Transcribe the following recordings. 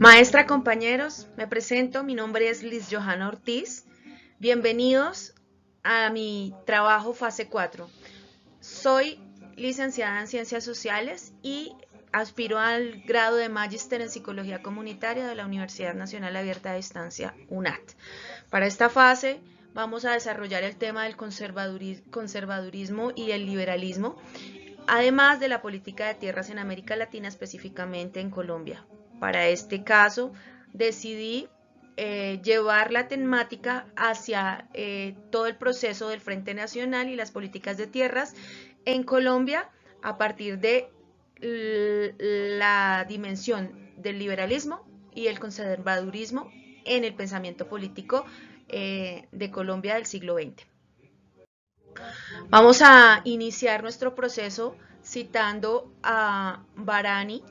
Maestra, compañeros, me presento, mi nombre es Liz Johanna Ortiz. Bienvenidos a mi trabajo fase 4. Soy licenciada en Ciencias Sociales y aspiro al grado de Magíster en Psicología Comunitaria de la Universidad Nacional Abierta a Distancia, UNAT. Para esta fase vamos a desarrollar el tema del conservadurismo y el liberalismo, además de la política de tierras en América Latina, específicamente en Colombia. Para este caso decidí llevar la temática hacia todo el proceso del Frente Nacional y las políticas de tierras en Colombia a partir de la dimensión del liberalismo y el conservadurismo en el pensamiento político de Colombia del siglo XX. Vamos a iniciar nuestro proceso citando a Barani.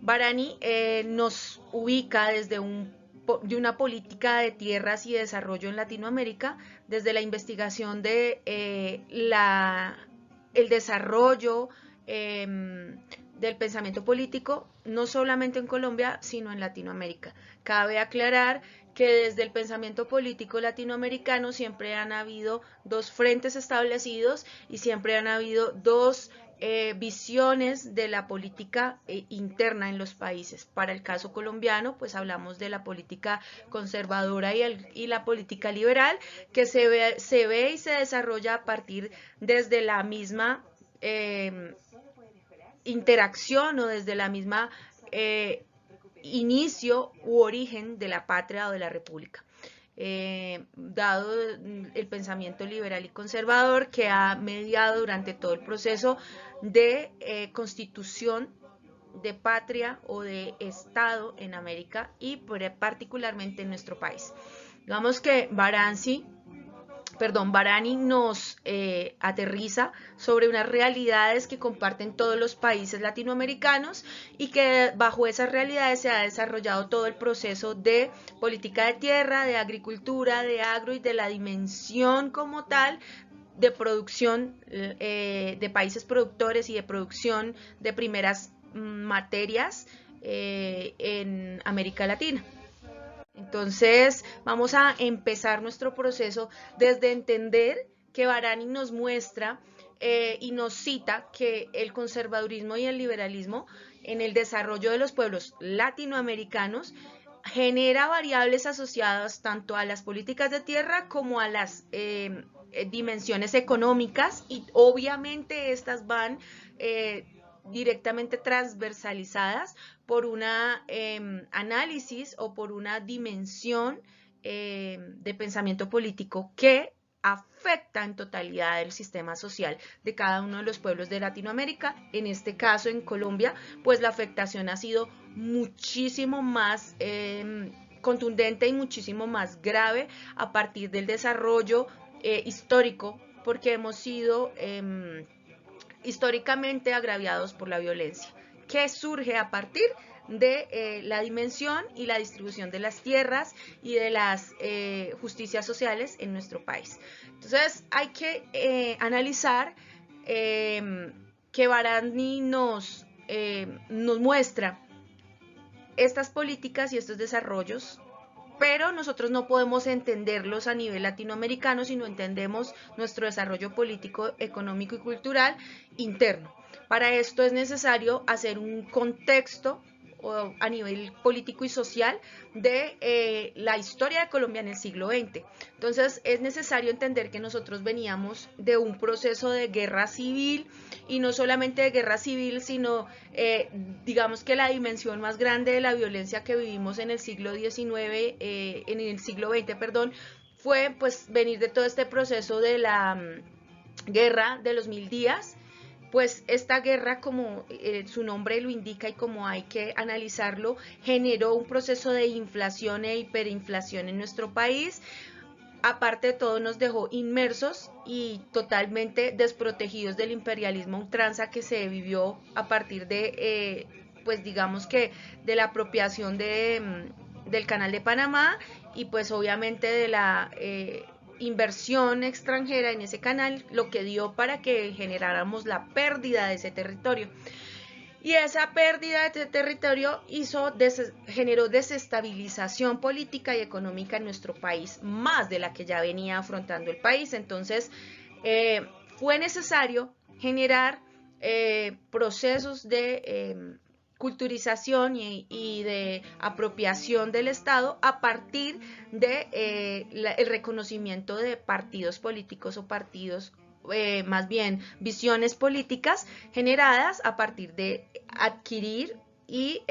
Barani nos ubica desde de una política de tierras y desarrollo en Latinoamérica, desde la investigación de el desarrollo del pensamiento político, no solamente en Colombia, sino en Latinoamérica. Cabe aclarar que desde el pensamiento político latinoamericano siempre han habido dos frentes establecidos y siempre han habido dos visiones de la política interna en los países. Para el caso colombiano, pues hablamos de la política conservadora y la política liberal, que se ve y se desarrolla a partir desde la misma interacción o desde la misma inicio u origen de la patria o de la república. Dado el pensamiento liberal y conservador que ha mediado durante todo el proceso de constitución de patria o de Estado en América y particularmente en nuestro país. Digamos que Barani nos aterriza sobre unas realidades que comparten todos los países latinoamericanos y que bajo esas realidades se ha desarrollado todo el proceso de política de tierra, de agricultura, de agro y de la dimensión como tal de producción de países productores y de producción de primeras materias en América Latina. Entonces, vamos a empezar nuestro proceso desde entender que Barani nos muestra y nos cita que el conservadurismo y el liberalismo en el desarrollo de los pueblos latinoamericanos genera variables asociadas tanto a las políticas de tierra como a las dimensiones económicas y obviamente estas van directamente transversalizadas por una análisis o por una dimensión de pensamiento político que afecta en totalidad el sistema social de cada uno de los pueblos de Latinoamérica. En este caso, en Colombia, pues la afectación ha sido muchísimo más contundente y muchísimo más grave a partir del desarrollo histórico, porque hemos sido históricamente agraviados por la violencia, que surge a partir de la dimensión y la distribución de las tierras y de las justicias sociales en nuestro país. Entonces hay que analizar que Barani nos muestra estas políticas y estos desarrollos, pero nosotros no podemos entenderlos a nivel latinoamericano si no entendemos nuestro desarrollo político, económico y cultural interno. Para esto es necesario hacer un contexto a nivel político y social de la historia de Colombia en el siglo XX. Entonces es necesario entender que nosotros veníamos de un proceso de guerra civil y no solamente de guerra civil, sino digamos que la dimensión más grande de la violencia que vivimos en el siglo XIX, en el siglo XX, perdón, fue pues venir de todo este proceso de la guerra de los 1000 días. Pues esta guerra, como su nombre lo indica y como hay que analizarlo, generó un proceso de inflación e hiperinflación en nuestro país. Aparte de todo, nos dejó inmersos y totalmente desprotegidos del imperialismo ultranza que se vivió a partir de, pues digamos que, de la apropiación del Canal de Panamá y pues obviamente de la inversión extranjera en ese canal, lo que dio para que generáramos la pérdida de ese territorio. Y esa pérdida de territorio generó desestabilización política y económica en nuestro país, más de la que ya venía afrontando el país. Entonces, fue necesario generar procesos de culturización y de apropiación del Estado a partir de el reconocimiento de partidos políticos o partidos más bien visiones políticas generadas a partir de adquirir y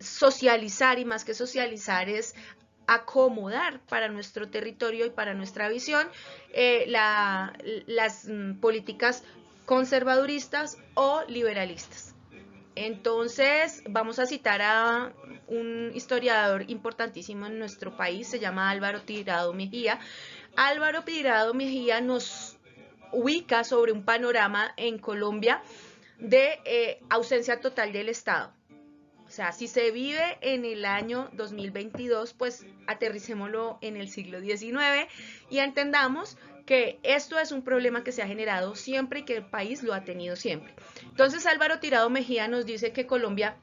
socializar, y más que socializar es acomodar para nuestro territorio y para nuestra visión las políticas conservaduristas o liberalistas. Entonces, vamos a citar a un historiador importantísimo en nuestro país, se llama Álvaro Tirado Mejía. Álvaro Tirado Mejía nos ubica sobre un panorama en Colombia de ausencia total del Estado. O sea, si se vive en el año 2022, pues aterricémoslo en el siglo XIX y entendamos que esto es un problema que se ha generado siempre y que el país lo ha tenido siempre. Entonces, Álvaro Tirado Mejía nos dice que Colombia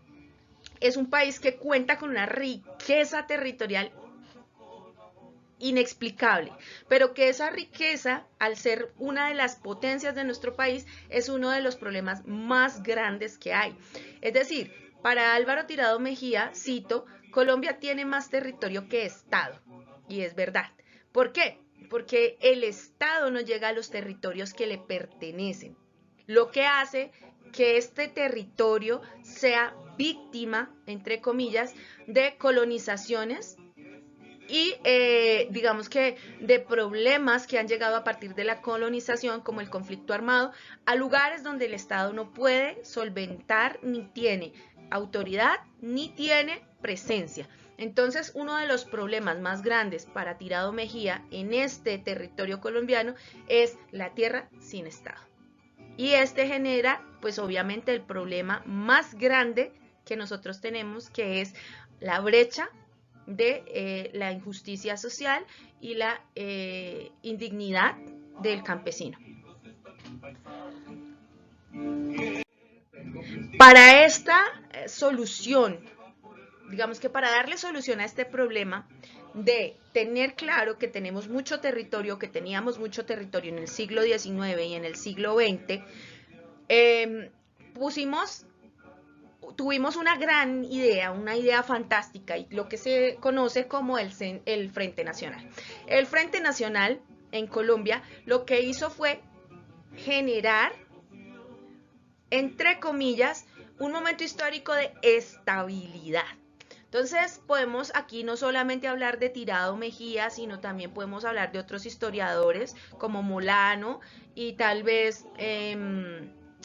es un país que cuenta con una riqueza territorial inexplicable, pero que esa riqueza, al ser una de las potencias de nuestro país, es uno de los problemas más grandes que hay. Es decir, para Álvaro Tirado Mejía, cito, Colombia tiene más territorio que Estado. Y es verdad. ¿Por qué? Porque el Estado no llega a los territorios que le pertenecen, lo que hace que este territorio sea víctima, entre comillas, de colonizaciones y digamos que de problemas que han llegado a partir de la colonización, como el conflicto armado, a lugares donde el Estado no puede solventar, ni tiene autoridad, ni tiene presencia. Entonces, uno de los problemas más grandes para Tirado Mejía en este territorio colombiano es la tierra sin Estado. Y este genera, pues obviamente, el problema más grande que nosotros tenemos, que es la brecha de la injusticia social y la indignidad del campesino. Para esta solución, digamos que para darle solución a este problema de tener claro que tenemos mucho territorio, que teníamos mucho territorio en el siglo XIX y en el siglo XX, tuvimos una gran idea, una idea fantástica, y lo que se conoce como el Frente Nacional. El Frente Nacional en Colombia lo que hizo fue generar, entre comillas, un momento histórico de estabilidad. Entonces podemos aquí no solamente hablar de Tirado Mejía, sino también podemos hablar de otros historiadores como Molano y tal vez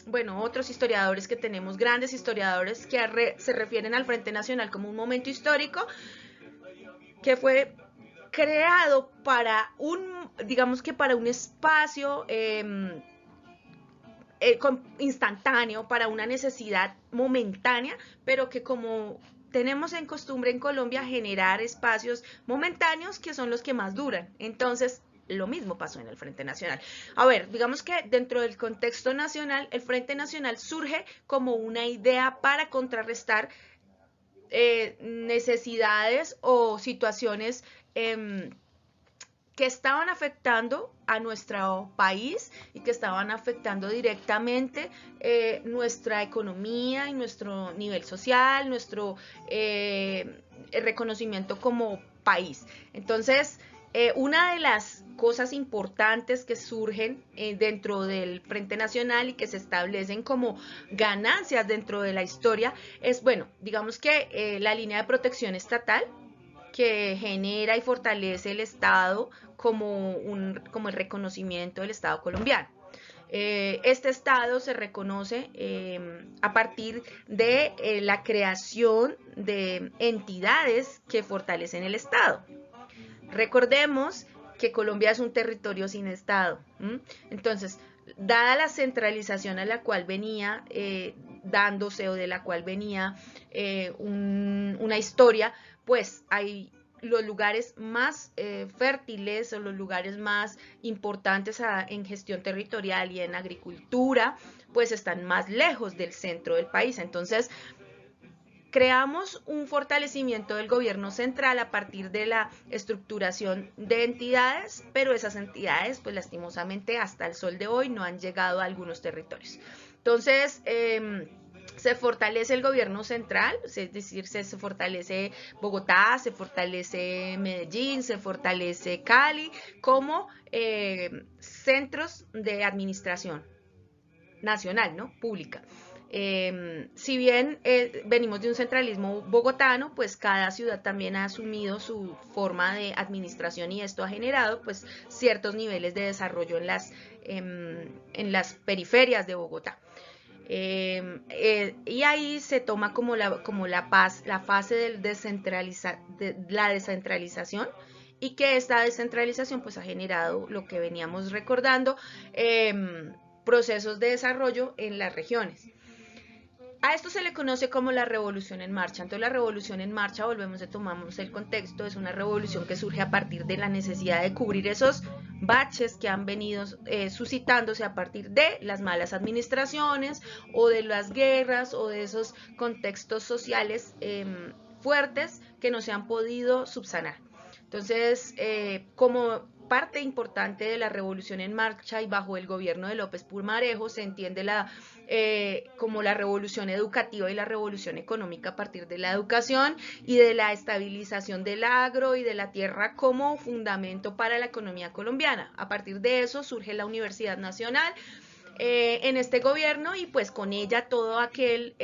bueno, otros historiadores que tenemos, grandes historiadores que se refieren al Frente Nacional como un momento histórico que fue creado para digamos que para un espacio instantáneo, para una necesidad momentánea, pero que como tenemos en costumbre en Colombia generar espacios momentáneos que son los que más duran. Entonces, lo mismo pasó en el Frente Nacional. A ver, digamos que dentro del contexto nacional, el Frente Nacional surge como una idea para contrarrestar necesidades o situaciones que estaban afectando a nuestro país y que estaban afectando directamente nuestra economía y nuestro nivel social, nuestro reconocimiento como país. Entonces, una de las cosas importantes que surgen dentro del Frente Nacional y que se establecen como ganancias dentro de la historia es, bueno, digamos que la línea de protección estatal, que genera y fortalece el Estado como el reconocimiento del Estado colombiano. Este Estado se reconoce a partir de la creación de entidades que fortalecen el Estado. Recordemos que Colombia es un territorio sin Estado. Entonces, dada la centralización a la cual venía dándose o de la cual venía una historia, pues hay los lugares más fértiles o los lugares más importantes en gestión territorial y en agricultura, pues están más lejos del centro del país. Entonces, creamos un fortalecimiento del gobierno central a partir de la estructuración de entidades, pero esas entidades, pues lastimosamente hasta el sol de hoy no han llegado a algunos territorios. Entonces, se fortalece el gobierno central, es decir, se fortalece Bogotá, se fortalece Medellín, se fortalece Cali como centros de administración nacional, ¿no? Pública. Si bien venimos de un centralismo bogotano, pues cada ciudad también ha asumido su forma de administración y esto ha generado pues ciertos niveles de desarrollo en las periferias de Bogotá. Y ahí se toma como la fase de la descentralización, y que esta descentralización pues ha generado lo que veníamos recordando, procesos de desarrollo en las regiones. A esto se le conoce como la revolución en marcha. Entonces la revolución en marcha, tomamos el contexto, es una revolución que surge a partir de la necesidad de cubrir esos baches que han venido suscitándose a partir de las malas administraciones o de las guerras o de esos contextos sociales fuertes que no se han podido subsanar. Entonces, como parte importante de la revolución en marcha y bajo el gobierno de López Pumarejo se entiende como la revolución educativa y la revolución económica a partir de la educación y de la estabilización del agro y de la tierra como fundamento para la economía colombiana. A partir de eso surge la Universidad Nacional en este gobierno y pues con ella todo aquel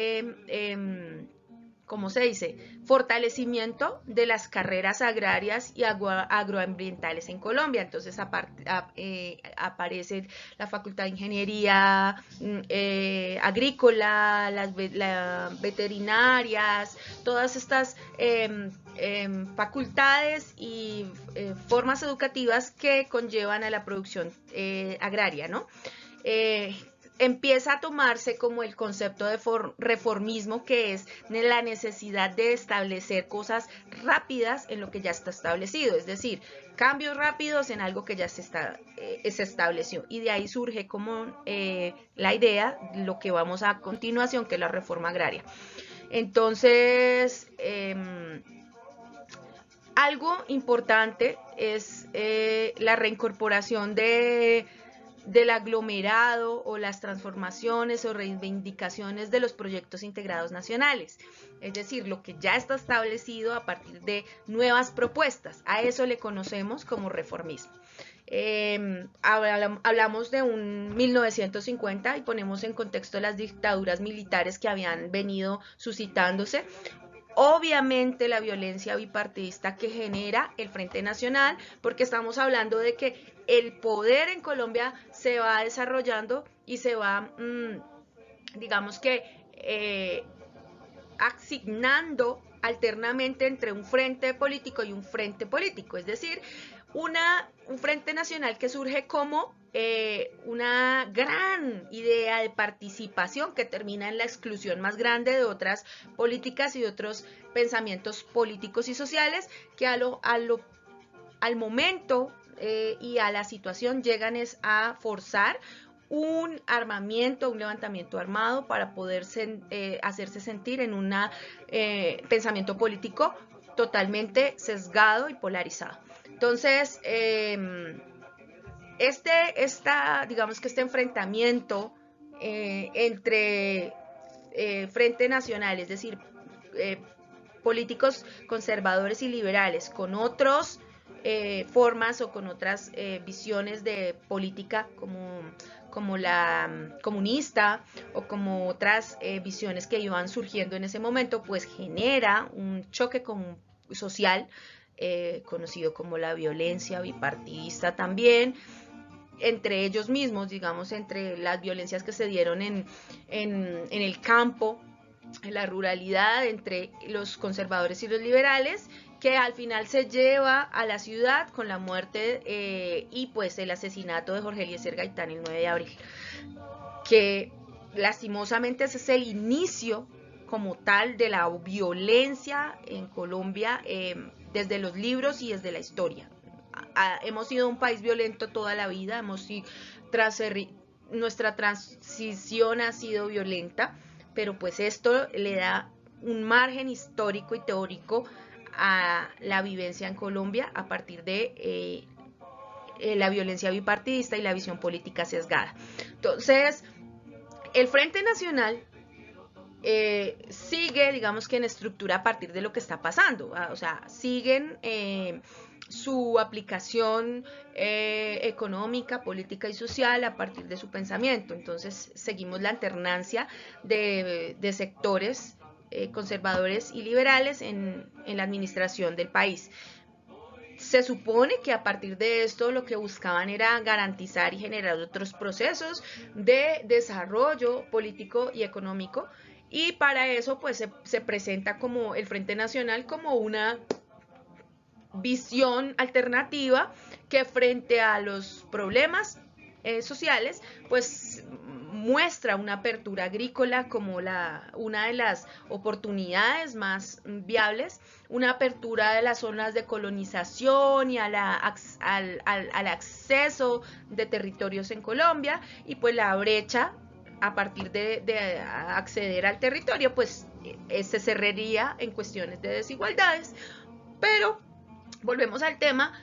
¿cómo se dice? Fortalecimiento de las carreras agrarias y agroambientales en Colombia. Entonces aparece la Facultad de Ingeniería Agrícola, las veterinarias, todas estas facultades y formas educativas que conllevan a la producción agraria, ¿no? Empieza a tomarse como el concepto de reformismo, que es la necesidad de establecer cosas rápidas en lo que ya está establecido, es decir, cambios rápidos en algo que ya se estableció, y de ahí surge como la idea, lo que vamos a continuación, que es la reforma agraria. Entonces, algo importante es la reincorporación del aglomerado o las transformaciones o reivindicaciones de los proyectos integrados nacionales, es decir, lo que ya está establecido a partir de nuevas propuestas. A eso le conocemos como reformismo. Hablamos de un 1950 y ponemos en contexto las dictaduras militares que habían venido suscitándose. Obviamente la violencia bipartidista que genera el Frente Nacional, porque estamos hablando de que el poder en Colombia se va desarrollando y se va, digamos que, asignando alternamente entre un frente político y un frente político, es decir, un Frente Nacional que surge como una gran idea de participación que termina en la exclusión más grande de otras políticas y de otros pensamientos políticos y sociales que al momento y a la situación llegan es a forzar un armamiento, un levantamiento armado para poder hacerse sentir en un pensamiento político totalmente sesgado y polarizado. Entonces, digamos que este enfrentamiento entre Frente Nacional, es decir, políticos conservadores y liberales con otros formas o con otras visiones de política como la comunista o como otras visiones que iban surgiendo en ese momento, pues genera un choque social conocido como la violencia bipartidista también, entre ellos mismos, digamos, entre las violencias que se dieron en el campo, en la ruralidad, entre los conservadores y los liberales, que al final se lleva a la ciudad con la muerte y pues el asesinato de Jorge Eliezer Gaitán el 9 de abril, que lastimosamente ese es el inicio como tal de la violencia en Colombia desde los libros y desde la historia. Hemos sido un país violento toda la vida, hemos nuestra transición ha sido violenta, pero pues esto le da un margen histórico y teórico a la vivencia en Colombia a partir de la violencia bipartidista y la visión política sesgada. Entonces, el Frente Nacional sigue, digamos que en estructura a partir de lo que está pasando, o sea, siguen su aplicación económica, política y social a partir de su pensamiento. Entonces, seguimos la alternancia de sectores conservadores y liberales en la administración del país. Se supone que a partir de esto lo que buscaban era garantizar y generar otros procesos de desarrollo político y económico, y para eso pues se presenta como el Frente Nacional como una visión alternativa que frente a los problemas sociales pues muestra una apertura agrícola como una de las oportunidades más viables, una apertura de las zonas de colonización y al acceso de territorios en Colombia, y pues la brecha a partir de acceder al territorio pues se cerraría en cuestiones de desigualdades. Pero volvemos al tema,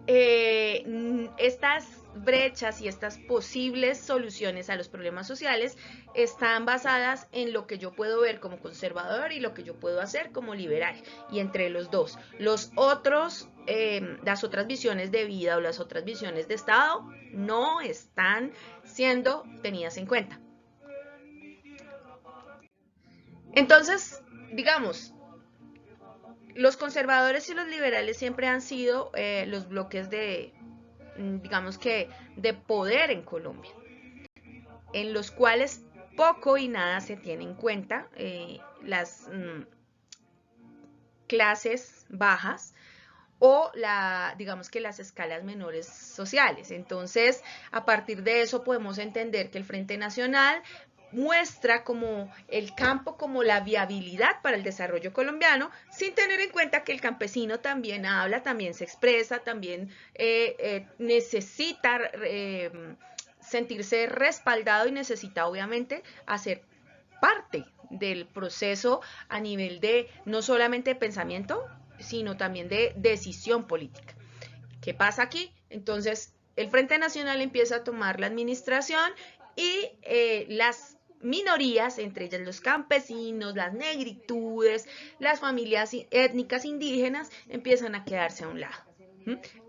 estas brechas y estas posibles soluciones a los problemas sociales están basadas en lo que yo puedo ver como conservador y lo que yo puedo hacer como liberal, y entre los dos, las otras visiones de vida o las otras visiones de Estado no están siendo tenidas en cuenta. Entonces, digamos, los conservadores y los liberales siempre han sido los bloques digamos que de poder en Colombia, en los cuales poco y nada se tiene en cuenta las clases bajas o digamos que las escalas menores sociales. Entonces, a partir de eso podemos entender que el Frente Nacional muestra como el campo, como la viabilidad para el desarrollo colombiano, sin tener en cuenta que el campesino también habla, también se expresa, también necesita sentirse respaldado y necesita obviamente hacer parte del proceso a nivel de no solamente pensamiento, sino también de decisión política. ¿Qué pasa aquí? Entonces, el Frente Nacional empieza a tomar la administración y las minorías, entre ellas los campesinos, las negritudes, las familias étnicas indígenas, empiezan a quedarse a un lado.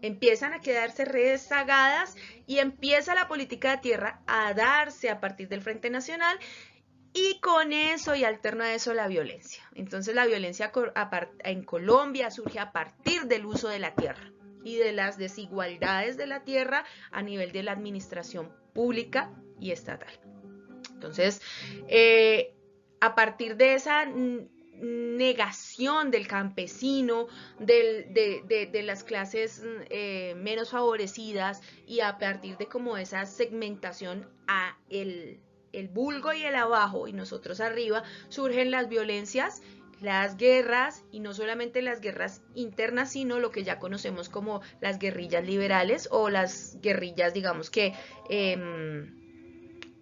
Empiezan a quedarse rezagadas y empieza la política de tierra a darse a partir del Frente Nacional, y con eso y alterna a eso la violencia. Entonces la violencia en Colombia surge a partir del uso de la tierra y de las desigualdades de la tierra a nivel de la administración pública y estatal. Entonces, a partir de esa negación del campesino, de las clases menos favorecidas, y a partir de como esa segmentación a el vulgo y el abajo y nosotros arriba, surgen las violencias, las guerras, y no solamente las guerras internas, sino lo que ya conocemos como las guerrillas liberales o las guerrillas, digamos que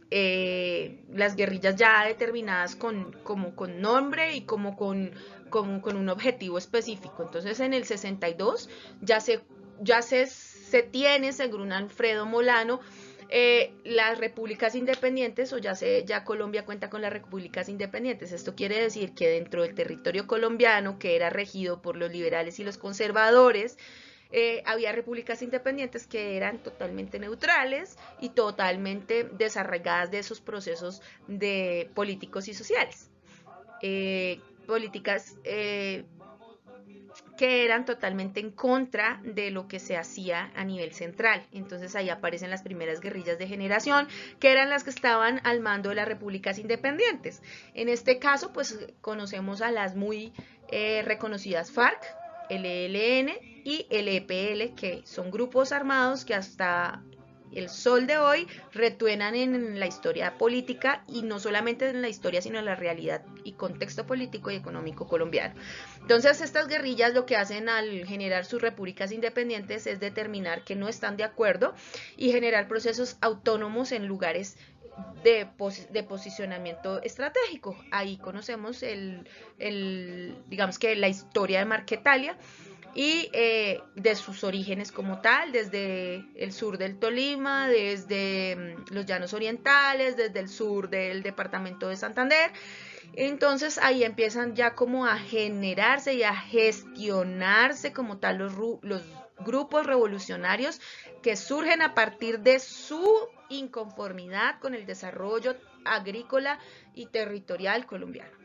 las guerrillas ya determinadas con nombre y como con un objetivo específico. Entonces en el 62 ya se tiene, según Alfredo Molano, las repúblicas independientes, o ya Colombia cuenta con las repúblicas independientes. Esto quiere decir que dentro del territorio colombiano, que era regido por los liberales y los conservadores, había repúblicas independientes que eran totalmente neutrales y totalmente desarraigadas de esos procesos políticos y sociales. Políticas que eran totalmente en contra de lo que se hacía a nivel central. Entonces ahí aparecen las primeras guerrillas de generación, que eran las que estaban al mando de las repúblicas independientes. En este caso, pues conocemos a las muy reconocidas FARC, el ELN y el EPL, que son grupos armados que hasta el sol de hoy retuenan en la historia política, y no solamente en la historia, sino en la realidad y contexto político y económico colombiano. Entonces, estas guerrillas lo que hacen al generar sus repúblicas independientes es determinar que no están de acuerdo y generar procesos autónomos en lugares de posicionamiento estratégico. Ahí conocemos digamos que la historia de Marquetalia y de sus orígenes como tal, desde el sur del Tolima, desde los llanos orientales, desde el sur del departamento de Santander. Entonces ahí empiezan ya como a generarse y a gestionarse como tal los grupos revolucionarios que surgen a partir de su inconformidad con el desarrollo agrícola y territorial colombiano.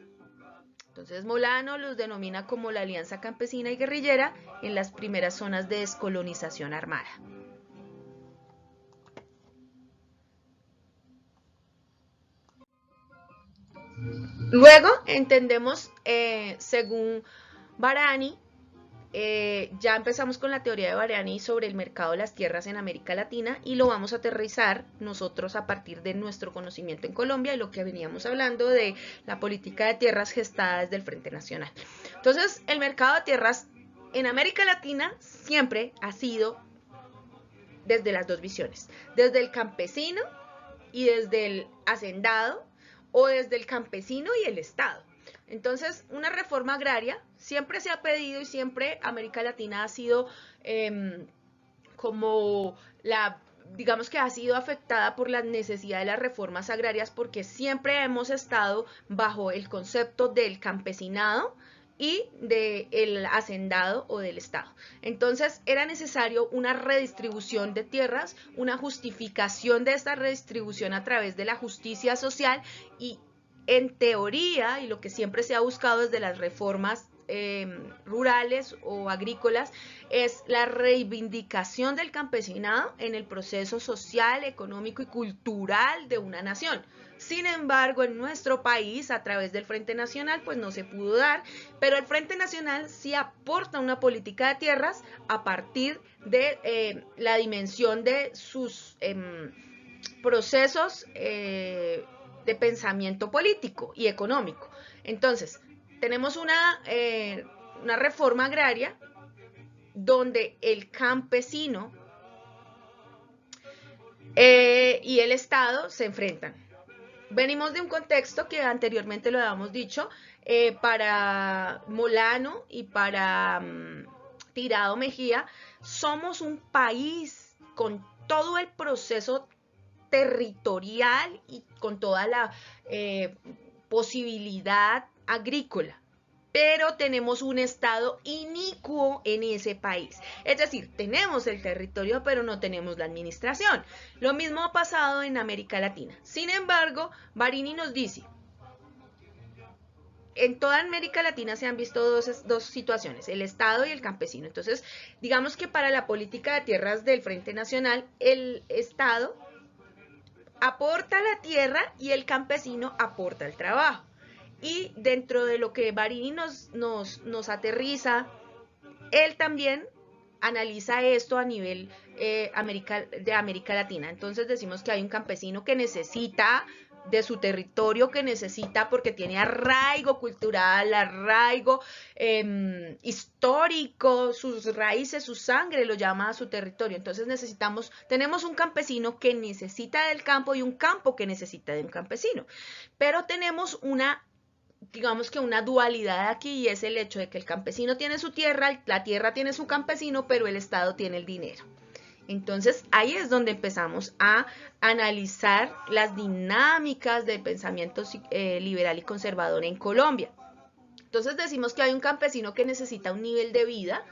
Entonces Molano los denomina como la alianza campesina y guerrillera en las primeras zonas de descolonización armada. Luego entendemos, según Barani, ya empezamos con la teoría de Barani sobre el mercado de las tierras en América Latina, y lo vamos a aterrizar nosotros a partir de nuestro conocimiento en Colombia y lo que veníamos hablando de la política de tierras gestada desde el Frente Nacional. Entonces, el mercado de tierras en América Latina siempre ha sido desde las dos visiones, desde el campesino y desde el hacendado, o desde el campesino y el Estado. Entonces, una reforma agraria siempre se ha pedido, y siempre América Latina ha sido como digamos que ha sido afectada por la necesidad de las reformas agrarias, porque siempre hemos estado bajo el concepto del campesinado y del hacendado o del Estado. Entonces era necesario una redistribución de tierras, una justificación de esta redistribución a través de la justicia social, y en teoría, y lo que siempre se ha buscado desde las reformas rurales o agrícolas, es la reivindicación del campesinado en el proceso social, económico y cultural de una nación. Sin embargo, en nuestro país, a través del Frente Nacional, pues no se pudo dar, pero el Frente Nacional sí aporta una política de tierras a partir de la dimensión de sus procesos de pensamiento político y económico. Entonces, tenemos una reforma agraria donde el campesino y el Estado se enfrentan. Venimos de un contexto que anteriormente lo habíamos dicho, para Molano y para Tirado Mejía, somos un país con todo el proceso territorial y con toda la posibilidad agrícola, pero tenemos un estado inicuo en ese país. Es decir, tenemos el territorio, pero no tenemos la administración. Lo mismo ha pasado en América Latina. Sin embargo, Barini nos dice, en toda América Latina se han visto dos situaciones, el Estado y el campesino. Entonces, digamos que para la política de tierras del Frente Nacional, el Estado aporta la tierra y el campesino aporta el trabajo. Y dentro de lo que Barini nos aterriza, él también analiza esto a nivel de América Latina. Entonces decimos que hay un campesino que necesita de su territorio, que necesita porque tiene arraigo cultural, arraigo histórico, sus raíces, su sangre lo llama a su territorio. Entonces tenemos un campesino que necesita del campo y un campo que necesita de un campesino. Pero tenemos digamos que una dualidad aquí, y es el hecho de que el campesino tiene su tierra, la tierra tiene su campesino, pero el Estado tiene el dinero. Entonces ahí es donde empezamos a analizar las dinámicas del pensamiento liberal y conservador en Colombia. Entonces decimos que hay un campesino que necesita un nivel de vida,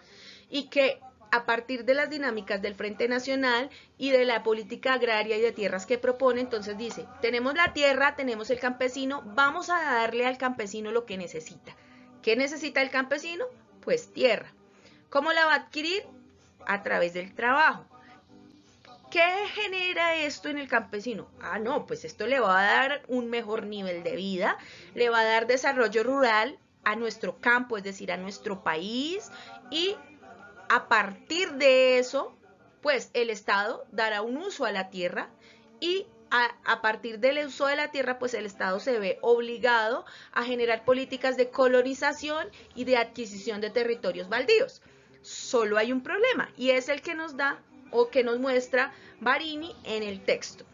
y que a partir de las dinámicas del Frente Nacional y de la política agraria y de tierras que propone, entonces dice, tenemos la tierra, tenemos el campesino, vamos a darle al campesino lo que necesita. ¿Qué necesita el campesino? Pues tierra. ¿Cómo la va a adquirir? A través del trabajo. ¿Qué genera esto en el campesino? No, pues esto le va a dar un mejor nivel de vida, le va a dar desarrollo rural a nuestro campo, es decir, a nuestro país, y a partir de eso Pues el Estado dará un uso a la tierra y a partir del uso de la tierra, pues el Estado se ve obligado a generar políticas de colonización y de adquisición de territorios baldíos. Solo hay un problema y es el que nos da o que nos muestra Barini en el texto.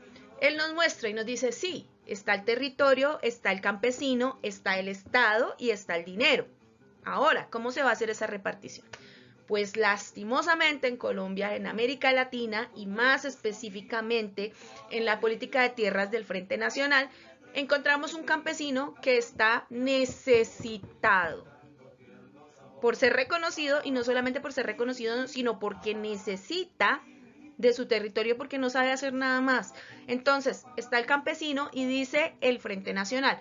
Él nos muestra y nos dice, sí, está el territorio, está el campesino, está el Estado y está el dinero. Ahora, ¿cómo se va a hacer esa repartición? Pues lastimosamente en Colombia, en América Latina y más específicamente en la política de tierras del Frente Nacional, encontramos un campesino que está necesitado por ser reconocido, y no solamente por ser reconocido, sino porque necesita de su territorio porque no sabe hacer nada más. Entonces está el campesino y dice el Frente Nacional,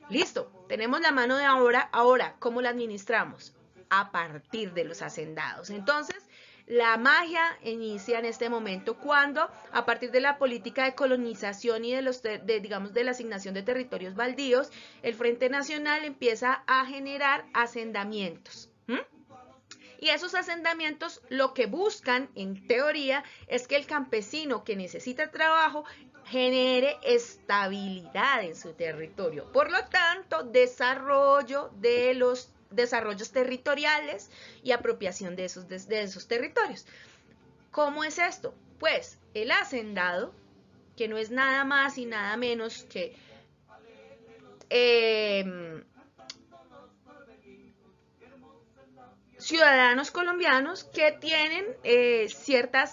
listo, tenemos la mano de obra, ahora, ¿cómo la administramos? A partir de los hacendados. Entonces, la magia inicia en este momento cuando, a partir de la política de colonización y digamos, de la asignación de territorios baldíos, el Frente Nacional empieza a generar hacendamientos. Y esos asentamientos lo que buscan, en teoría, es que el campesino que necesita trabajo genere estabilidad en su territorio. Por lo tanto, desarrollo de los desarrollos territoriales y apropiación de esos territorios. ¿Cómo es esto? Pues el hacendado, que no es nada más y nada menos que ciudadanos colombianos que tienen ciertos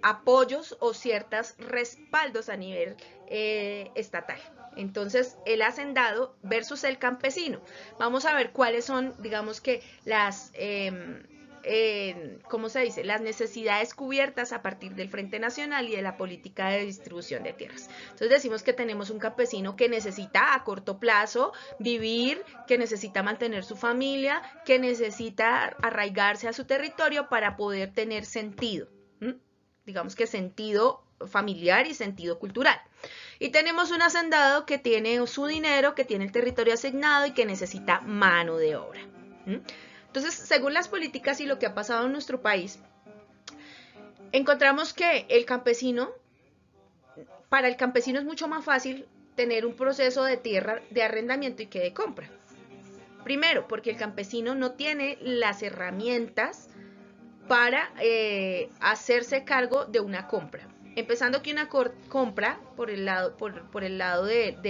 apoyos o ciertos respaldos a nivel estatal. Entonces, el hacendado versus el campesino. Vamos a ver cuáles son, digamos que las, ¿cómo se dice? Las necesidades cubiertas a partir del Frente Nacional y de la política de distribución de tierras. Entonces decimos que tenemos un campesino que necesita a corto plazo vivir, que necesita mantener su familia, que necesita arraigarse a su territorio para poder tener sentido. Digamos que sentido familiar y sentido cultural. Y tenemos un hacendado que tiene su dinero, que tiene el territorio asignado y que necesita mano de obra. Entonces, según las políticas y lo que ha pasado en nuestro país, encontramos que el campesino, para el campesino es mucho más fácil tener un proceso de tierra de arrendamiento y que de compra. Primero, porque el campesino no tiene las herramientas para hacerse cargo de una compra. Empezando que una compra por el lado del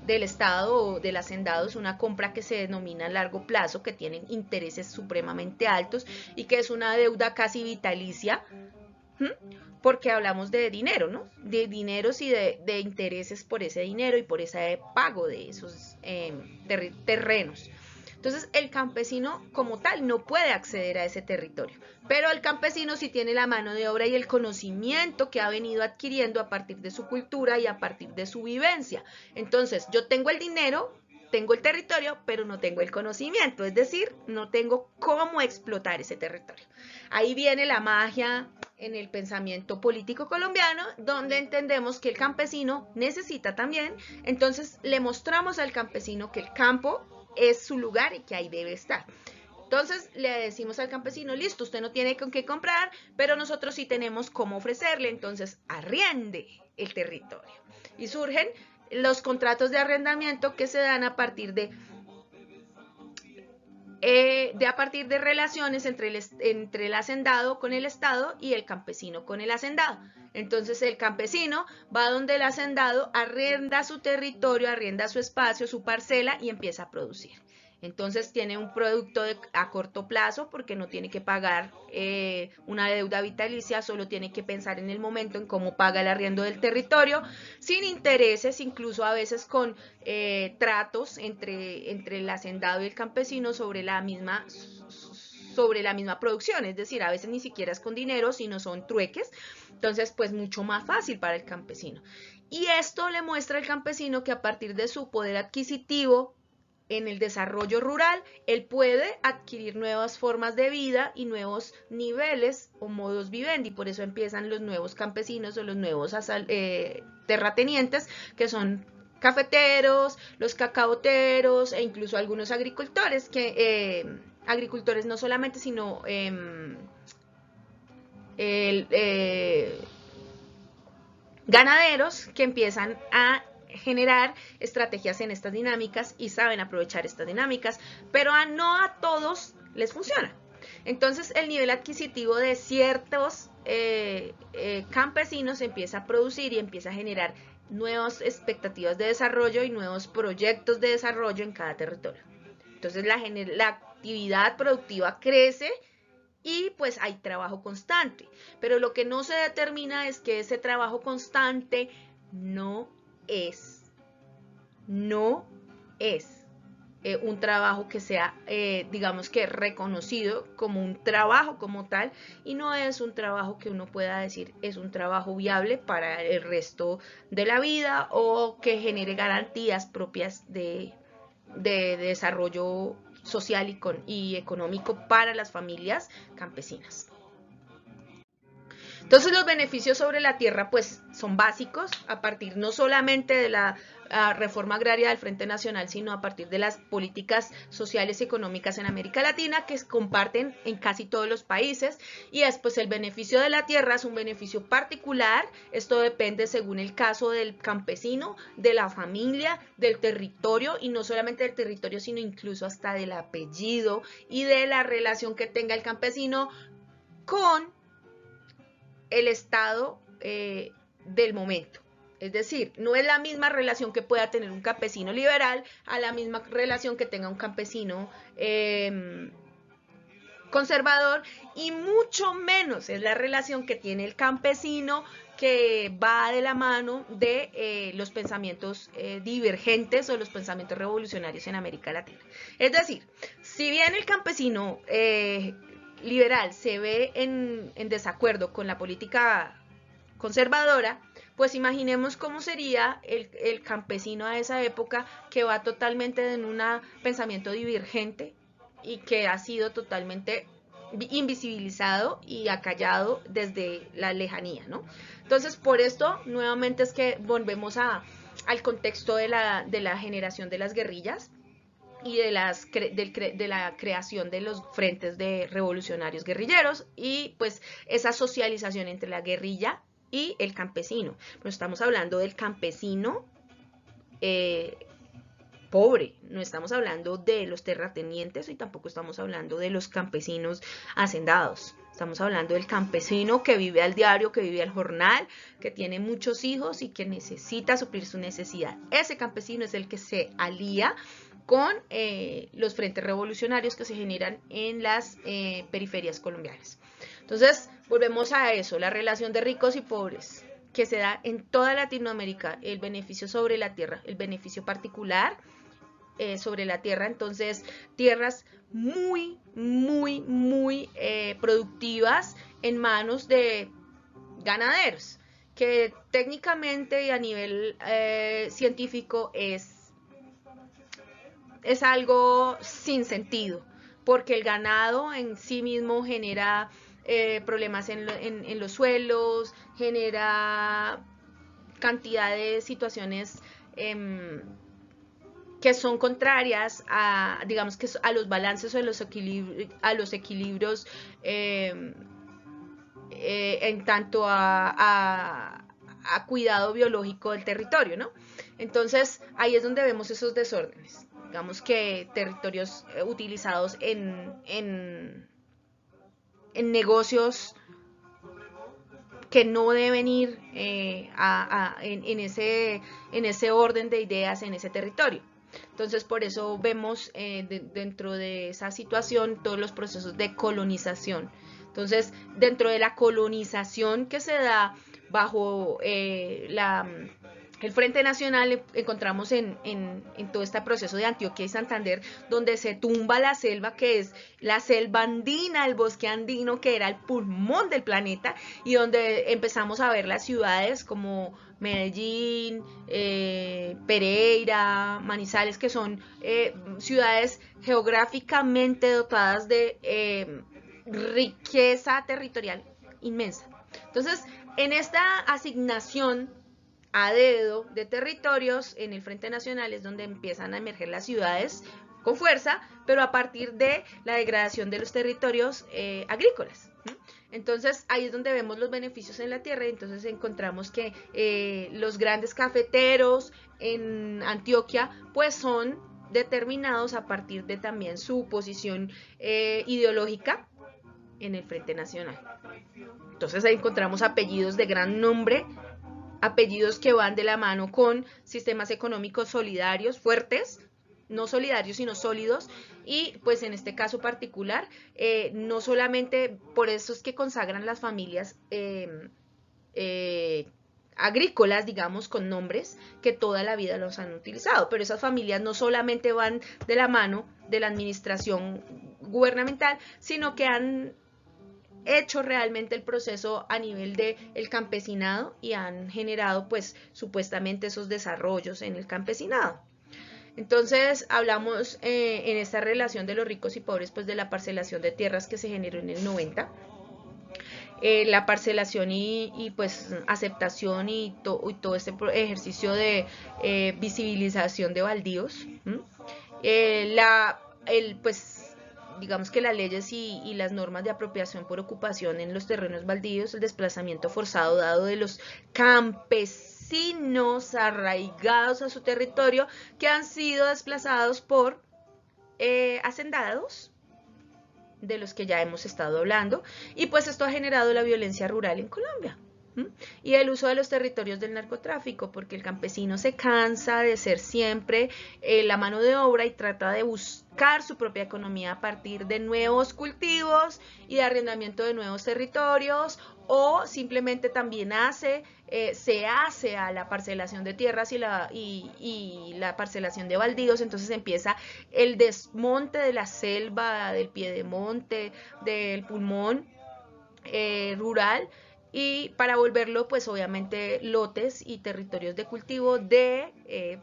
Estado o del hacendado es una compra que se denomina a largo plazo, que tienen intereses supremamente altos y que es una deuda casi vitalicia, porque hablamos de dinero, ¿no? De dineros y de intereses por ese dinero y por ese pago de esos terrenos. Entonces, el campesino como tal no puede acceder a ese territorio, pero el campesino sí tiene la mano de obra y el conocimiento que ha venido adquiriendo a partir de su cultura y a partir de su vivencia. Entonces, yo tengo el dinero, tengo el territorio, pero no tengo el conocimiento, es decir, no tengo cómo explotar ese territorio. Ahí viene la magia en el pensamiento político colombiano, donde entendemos que el campesino necesita también, entonces le mostramos al campesino que el campo es su lugar y que ahí debe estar. Entonces le decimos al campesino, listo, usted no tiene con qué comprar, pero nosotros sí tenemos cómo ofrecerle, entonces arriende el territorio. Y surgen los contratos de arrendamiento que se dan a partir de relaciones entre el hacendado con el Estado y el campesino con el hacendado. Entonces el campesino va donde el hacendado, arrienda su territorio, arrienda su espacio, su parcela y empieza a producir. Entonces tiene un producto a corto plazo porque no tiene que pagar una deuda vitalicia, solo tiene que pensar en el momento en cómo paga el arriendo del territorio, sin intereses, incluso a veces con tratos entre el hacendado y el campesino sobre la misma producción, es decir, a veces ni siquiera es con dinero, sino son trueques, entonces pues mucho más fácil para el campesino. Y esto le muestra al campesino que a partir de su poder adquisitivo en el desarrollo rural, él puede adquirir nuevas formas de vida y nuevos niveles o modos vivendi, por eso empiezan los nuevos campesinos o los nuevos terratenientes, que son cafeteros, los cacaoteros e incluso algunos agricultores, agricultores no solamente, sino ganaderos que empiezan a generar estrategias en estas dinámicas y saben aprovechar estas dinámicas, pero no a todos les funciona. Entonces el nivel adquisitivo de ciertos campesinos empieza a producir y empieza a generar nuevas expectativas de desarrollo y nuevos proyectos de desarrollo en cada territorio. Entonces la actividad productiva crece y pues hay trabajo constante, pero lo que no se determina es que ese trabajo constante no es un trabajo que sea, digamos que reconocido como un trabajo como tal, y no es un trabajo que uno pueda decir es un trabajo viable para el resto de la vida o que genere garantías propias de desarrollo social y económico para las familias campesinas. Entonces los beneficios sobre la tierra pues son básicos a partir no solamente de la reforma agraria del Frente Nacional, sino a partir de las políticas sociales y económicas en América Latina que se comparten en casi todos los países. Y después el beneficio de la tierra es un beneficio particular, esto depende según el caso del campesino, de la familia, del territorio, y no solamente del territorio sino incluso hasta del apellido y de la relación que tenga el campesino con el estado del momento. Es decir, no es la misma relación que pueda tener un campesino liberal a la misma relación que tenga un campesino conservador, y mucho menos es la relación que tiene el campesino que va de la mano de los pensamientos divergentes o los pensamientos revolucionarios en América Latina. Es decir, si bien el campesino liberal se ve en desacuerdo con la política conservadora, pues imaginemos cómo sería el campesino a esa época que va totalmente en un pensamiento divergente y que ha sido totalmente invisibilizado y acallado desde la lejanía, ¿no? Entonces, por esto, nuevamente es que volvemos al contexto de la generación de las guerrillas y de la creación de los frentes de revolucionarios guerrilleros y pues esa socialización entre la guerrilla y el campesino. Pero estamos hablando del campesino pobre, no estamos hablando de los terratenientes y tampoco estamos hablando de los campesinos hacendados. Estamos hablando del campesino que vive al diario, que vive al jornal, que tiene muchos hijos y que necesita suplir su necesidad. Ese campesino es el que se alía con los frentes revolucionarios que se generan en las periferias colombianas. Entonces, volvemos a eso, la relación de ricos y pobres que se da en toda Latinoamérica, el beneficio sobre la tierra, el beneficio particular sobre la tierra. Entonces, tierras muy productivas en manos de ganaderos, que técnicamente y a nivel científico es algo sin sentido, porque el ganado en sí mismo genera problemas en los suelos, genera cantidad de situaciones que son contrarias a, digamos que a los balances o a los equilibrios en tanto a cuidado biológico del territorio, ¿no? Entonces ahí es donde vemos esos desórdenes, digamos que territorios utilizados en negocios que no deben ir en ese orden de ideas en ese territorio. Entonces, por eso vemos dentro de esa situación todos los procesos de colonización. Entonces, dentro de la colonización que se da bajo el Frente Nacional, encontramos en todo este proceso de Antioquia y Santander, donde se tumba la selva, que es la selva andina, el bosque andino, que era el pulmón del planeta, y donde empezamos a ver las ciudades como Medellín, Pereira, Manizales, que son ciudades geográficamente dotadas de riqueza territorial inmensa. Entonces, en esta asignación a dedo de territorios en el Frente Nacional es donde empiezan a emerger las ciudades con fuerza, pero a partir de la degradación de los territorios agrícolas. Entonces ahí es donde vemos los beneficios en la tierra y entonces encontramos que los grandes cafeteros en Antioquia pues son determinados a partir de también su posición ideológica en el Frente Nacional. Entonces ahí encontramos apellidos de gran nombre, apellidos que van de la mano con sistemas económicos solidarios, fuertes, no solidarios sino sólidos, y pues en este caso particular, no solamente por eso es que consagran las familias agrícolas, digamos, con nombres que toda la vida los han utilizado, pero esas familias no solamente van de la mano de la administración gubernamental, sino que han hecho realmente el proceso a nivel del campesinado y han generado pues supuestamente esos desarrollos en el campesinado. Entonces hablamos en esta relación de los ricos y pobres pues de la parcelación de tierras que se generó en el 90. La parcelación y pues aceptación y todo este ejercicio de visibilización de baldíos. Pues digamos que las leyes y las normas de apropiación por ocupación en los terrenos baldíos, el desplazamiento forzado dado de los campesinos arraigados a su territorio que han sido desplazados por hacendados, de los que ya hemos estado hablando, y pues esto ha generado la violencia rural en Colombia. Y el uso de los territorios del narcotráfico, porque el campesino se cansa de ser siempre la mano de obra y trata de buscar su propia economía a partir de nuevos cultivos y de arrendamiento de nuevos territorios, o simplemente también se hace a la parcelación de tierras y la parcelación de baldíos. Entonces empieza el desmonte de la selva, del piedemonte, del pulmón rural, y para volverlo pues obviamente lotes y territorios de cultivo de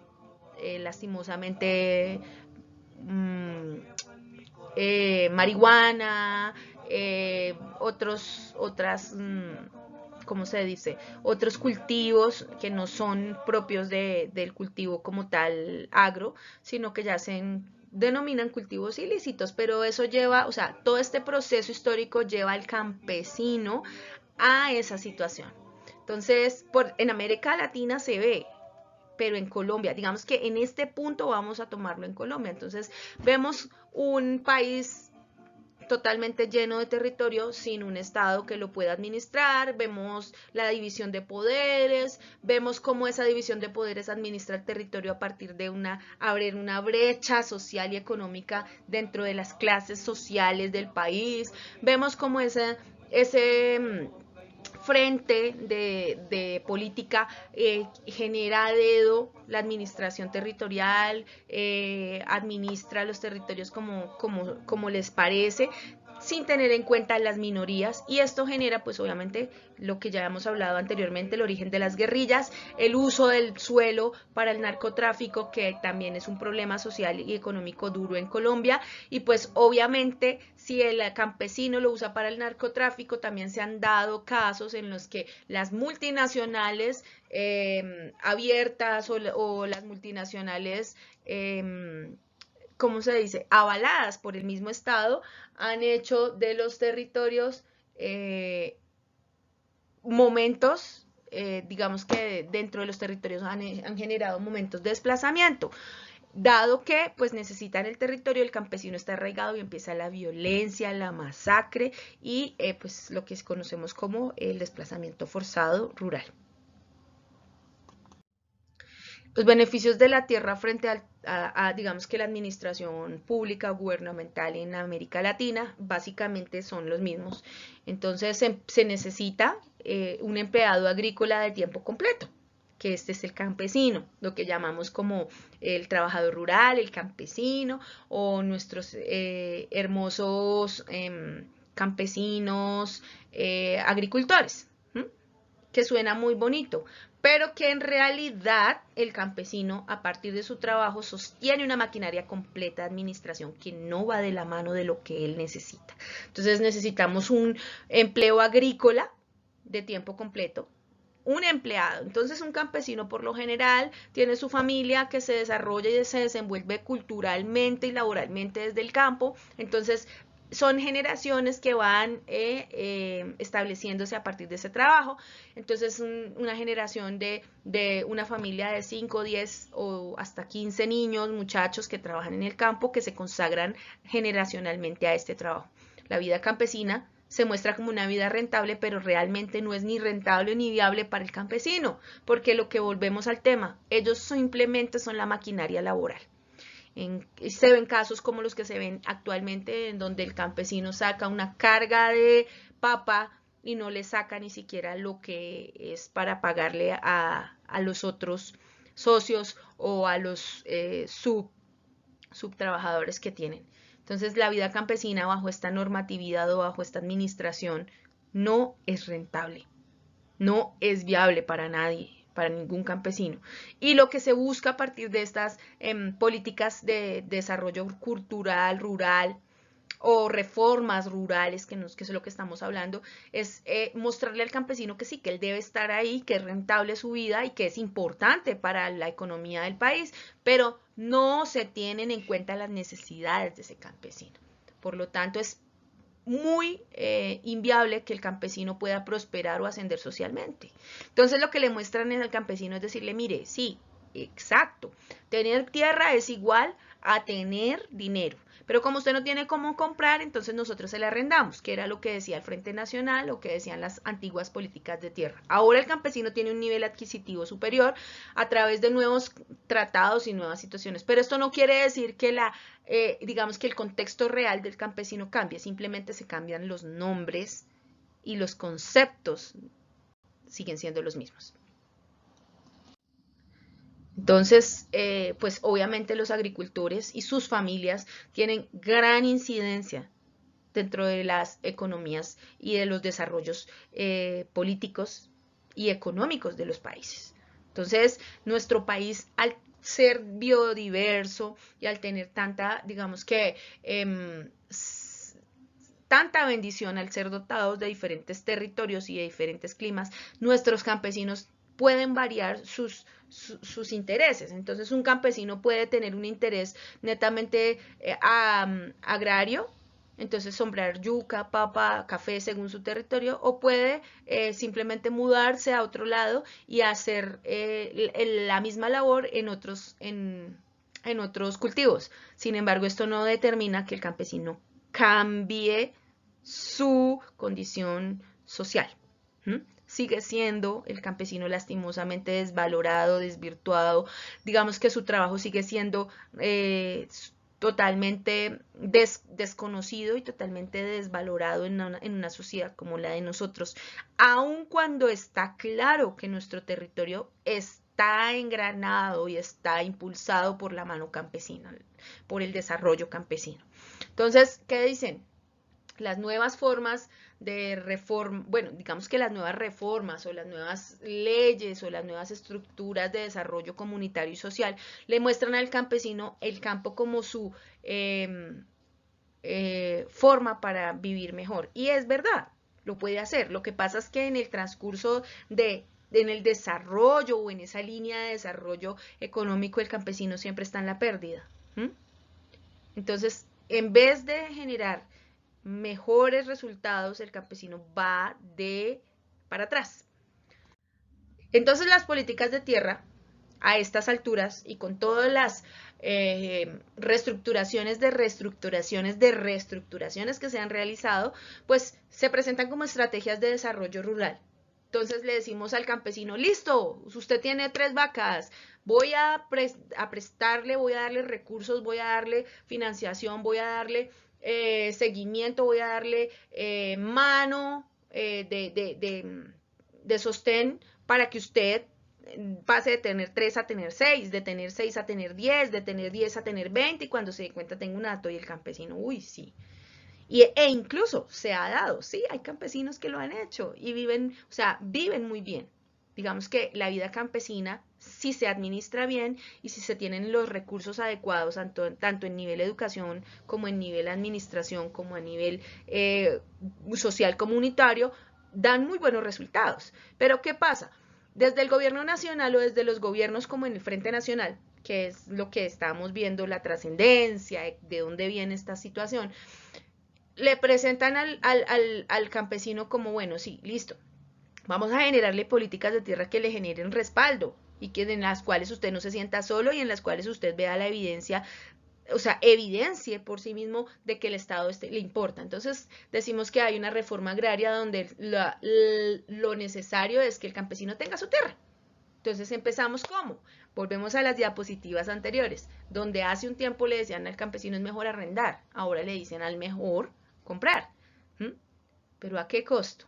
lastimosamente marihuana, ¿cómo se dice? Otros cultivos que no son propios del cultivo como tal agro, sino que ya se denominan cultivos ilícitos, pero eso lleva, o sea, todo este proceso histórico lleva al campesino a esa situación. Entonces, en América Latina se ve, pero en Colombia, digamos que en este punto vamos a tomarlo en Colombia. Entonces, vemos un país totalmente lleno de territorio sin un estado que lo pueda administrar, vemos la división de poderes, vemos cómo esa división de poderes administra el territorio a partir de abrir una brecha social y económica dentro de las clases sociales del país, vemos cómo ese frente de política genera a dedo la administración territorial, administra los territorios como les parece, sin tener en cuenta las minorías, y esto genera pues obviamente lo que ya hemos hablado anteriormente, el origen de las guerrillas, el uso del suelo para el narcotráfico, que también es un problema social y económico duro en Colombia, y pues obviamente si el campesino lo usa para el narcotráfico, también se han dado casos en los que las multinacionales abiertas o las multinacionales ¿cómo se dice?, avaladas por el mismo Estado, han hecho de los territorios momentos, digamos que dentro de los territorios han generado momentos de desplazamiento, dado que pues necesitan el territorio, el campesino está arraigado y empieza la violencia, la masacre y pues lo que conocemos como el desplazamiento forzado rural. Los beneficios de la tierra frente digamos que la administración pública o gubernamental en América Latina básicamente son los mismos. Entonces se necesita un empleado agrícola de tiempo completo, que este es el campesino, lo que llamamos como el trabajador rural, el campesino, o nuestros hermosos campesinos agricultores, que suena muy bonito, pero que en realidad el campesino a partir de su trabajo sostiene una maquinaria completa de administración que no va de la mano de lo que él necesita. Entonces necesitamos un empleo agrícola de tiempo completo, un empleado. Entonces un campesino por lo general tiene su familia que se desarrolla y se desenvuelve culturalmente y laboralmente desde el campo, entonces son generaciones que van estableciéndose a partir de ese trabajo. Entonces, una generación de una familia de 5, 10 o hasta 15 niños, muchachos que trabajan en el campo, que se consagran generacionalmente a este trabajo. La vida campesina se muestra como una vida rentable, pero realmente no es ni rentable ni viable para el campesino, porque lo que volvemos al tema, ellos simplemente son la maquinaria laboral. Se ven casos como los que se ven actualmente, en donde el campesino saca una carga de papa y no le saca ni siquiera lo que es para pagarle a los otros socios o a los subtrabajadores que tienen. Entonces, la vida campesina bajo esta normatividad o bajo esta administración no es rentable, no es viable para nadie, para ningún campesino. Y lo que se busca a partir de estas políticas de desarrollo cultural, rural, o reformas rurales, que es lo que estamos hablando, es mostrarle al campesino que sí, que él debe estar ahí, que es rentable su vida y que es importante para la economía del país, pero no se tienen en cuenta las necesidades de ese campesino. Por lo tanto, es muy inviable que el campesino pueda prosperar o ascender socialmente. Entonces, lo que le muestran al campesino es decirle, mire, sí, exacto, tener tierra es igual a tener dinero. Pero como usted no tiene cómo comprar, entonces nosotros se le arrendamos, que era lo que decía el Frente Nacional o que decían las antiguas políticas de tierra. Ahora el campesino tiene un nivel adquisitivo superior a través de nuevos tratados y nuevas situaciones. Pero esto no quiere decir que digamos que el contexto real del campesino cambie, simplemente se cambian los nombres y los conceptos siguen siendo los mismos. Entonces, pues obviamente los agricultores y sus familias tienen gran incidencia dentro de las economías y de los desarrollos políticos y económicos de los países. Entonces, nuestro país, al ser biodiverso y al tener tanta, digamos que, tanta bendición al ser dotados de diferentes territorios y de diferentes climas, nuestros campesinos pueden variar sus intereses. Entonces, un campesino puede tener un interés netamente agrario, entonces sembrar yuca, papa, café según su territorio, o puede simplemente mudarse a otro lado y hacer la misma labor en otros cultivos. Sin embargo, esto no determina que el campesino cambie su condición social. Sigue siendo el campesino lastimosamente desvalorado, desvirtuado, digamos que su trabajo sigue siendo totalmente desconocido y totalmente desvalorado en una sociedad como la de nosotros, aun cuando está claro que nuestro territorio está engranado y está impulsado por la mano campesina, por el desarrollo campesino. Entonces, ¿qué dicen? Las nuevas formas de reforma, bueno, digamos que las nuevas reformas o las nuevas leyes o las nuevas estructuras de desarrollo comunitario y social le muestran al campesino el campo como su forma para vivir mejor. Y es verdad, lo puede hacer. Lo que pasa es que en el transcurso en el desarrollo o en esa línea de desarrollo económico, el campesino siempre está en la pérdida. Entonces, en vez de generar mejores resultados, el campesino va para atrás. Entonces, las políticas de tierra a estas alturas y con todas las reestructuraciones que se han realizado, pues se presentan como estrategias de desarrollo rural. Entonces le decimos al campesino, listo, usted tiene 3 vacas, voy a prestarle, voy a darle recursos, voy a darle financiación, voy a darle seguimiento, voy a darle mano de sostén para que usted pase de tener 3 a tener 6, de tener 6 a tener 10, de tener 10 a tener 20 y cuando se dé cuenta tengo un hato y el campesino, uy, sí. E incluso se ha dado, sí, hay campesinos que lo han hecho y viven, o sea, viven muy bien. Digamos que la vida campesina, si se administra bien y si se tienen los recursos adecuados, tanto en nivel educación como en nivel administración, como a nivel social comunitario, dan muy buenos resultados. Pero ¿qué pasa? Desde el gobierno nacional o desde los gobiernos como en el Frente Nacional, que es lo que estamos viendo, la trascendencia, de dónde viene esta situación, le presentan al campesino como, bueno, sí, listo, vamos a generarle políticas de tierra que le generen respaldo y que en las cuales usted no se sienta solo y en las cuales usted vea la evidencia, o sea, evidencie por sí mismo de que el Estado le importa. Entonces decimos que hay una reforma agraria donde lo necesario es que el campesino tenga su tierra. Entonces empezamos ¿cómo? Volvemos a las diapositivas anteriores, donde hace un tiempo le decían al campesino es mejor arrendar, ahora le dicen al mejor comprar. ¿Mm? ¿Pero a qué costo?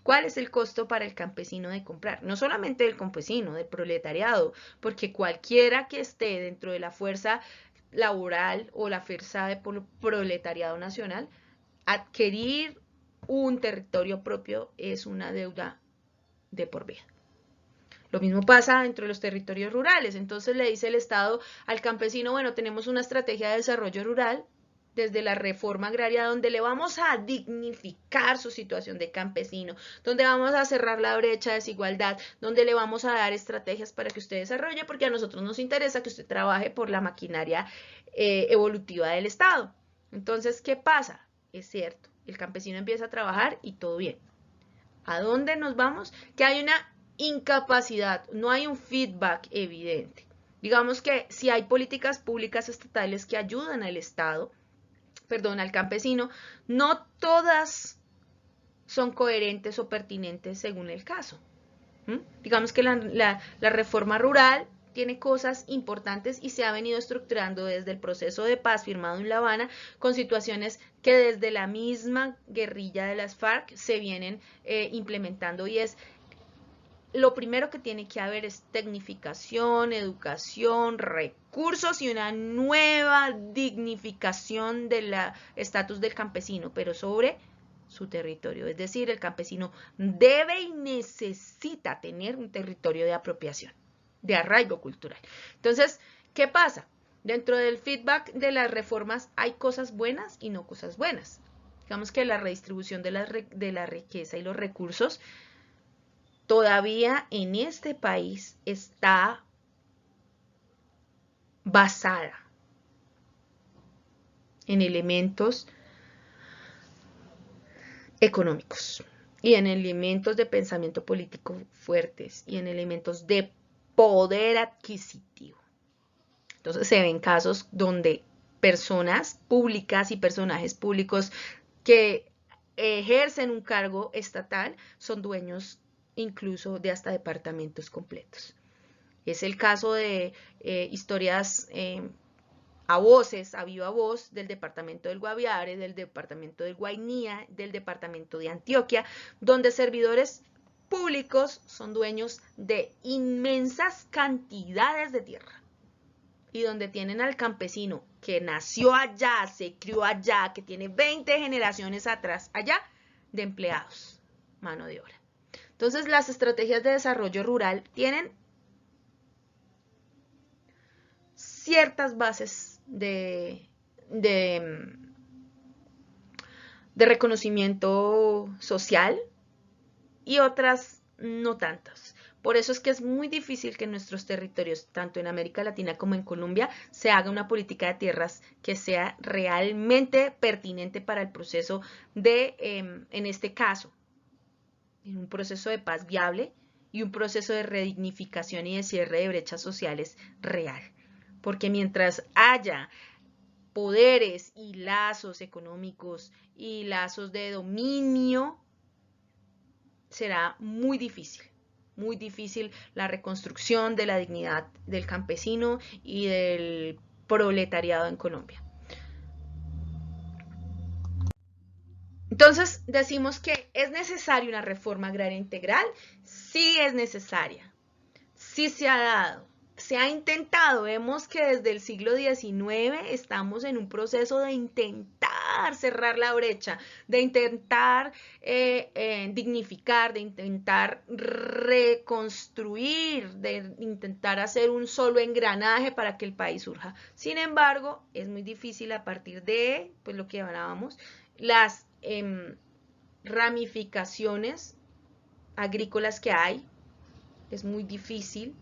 ¿Cuál es el costo para el campesino de comprar? No solamente del campesino, del proletariado, porque cualquiera que esté dentro de la fuerza laboral o la fuerza de proletariado nacional, adquirir un territorio propio es una deuda de por vida. Lo mismo pasa dentro de los territorios rurales. Entonces le dice el Estado al campesino, bueno, tenemos una estrategia de desarrollo rural desde la reforma agraria donde le vamos a dignificar su situación de campesino, donde vamos a cerrar la brecha de desigualdad, donde le vamos a dar estrategias para que usted desarrolle, porque a nosotros nos interesa que usted trabaje por la maquinaria evolutiva del Estado. Entonces, ¿qué pasa? Es cierto, el campesino empieza a trabajar y todo bien. ¿A dónde nos vamos? Que hay una incapacidad, no hay un feedback evidente. Digamos que si hay políticas públicas estatales que ayudan al Estado, perdón, al campesino, no todas son coherentes o pertinentes según el caso. Digamos que la reforma rural tiene cosas importantes y se ha venido estructurando desde el proceso de paz firmado en La Habana con situaciones que desde la misma guerrilla de las FARC se vienen implementando y es lo primero que tiene que haber es tecnificación, educación, recursos y una nueva dignificación del estatus del campesino, pero sobre su territorio. Es decir, el campesino debe y necesita tener un territorio de apropiación, de arraigo cultural. Entonces, ¿qué pasa? Dentro del feedback de las reformas hay cosas buenas y no cosas buenas. Digamos que la redistribución de la riqueza y los recursos todavía en este país está basada en elementos económicos y en elementos de pensamiento político fuertes y en elementos de poder adquisitivo. Entonces se ven casos donde personas públicas y personajes públicos que ejercen un cargo estatal son dueños incluso de hasta departamentos completos. Es el caso de historias a voces, a viva voz, del departamento del Guaviare, del departamento del Guainía, del departamento de Antioquia, donde servidores públicos son dueños de inmensas cantidades de tierra y donde tienen al campesino que nació allá, se crió allá, que tiene 20 generaciones atrás allá, de empleados, mano de obra. Entonces, las estrategias de desarrollo rural tienen ciertas bases de reconocimiento social y otras no tantas. Por eso es que es muy difícil que en nuestros territorios, tanto en América Latina como en Colombia, se haga una política de tierras que sea realmente pertinente para el proceso de, en este caso, en un proceso de paz viable y un proceso de redignificación y de cierre de brechas sociales real. Porque mientras haya poderes y lazos económicos y lazos de dominio, será muy difícil la reconstrucción de la dignidad del campesino y del proletariado en Colombia. Entonces, decimos que es necesaria una reforma agraria integral. Sí es necesaria. Sí se ha dado. Se ha intentado. Vemos que desde el siglo XIX estamos en un proceso de intentar cerrar la brecha, de intentar dignificar, de intentar reconstruir, de intentar hacer un solo engranaje para que el país surja. Sin embargo, es muy difícil a partir de, pues lo que hablábamos, las ramificaciones agrícolas que hay, es muy difícil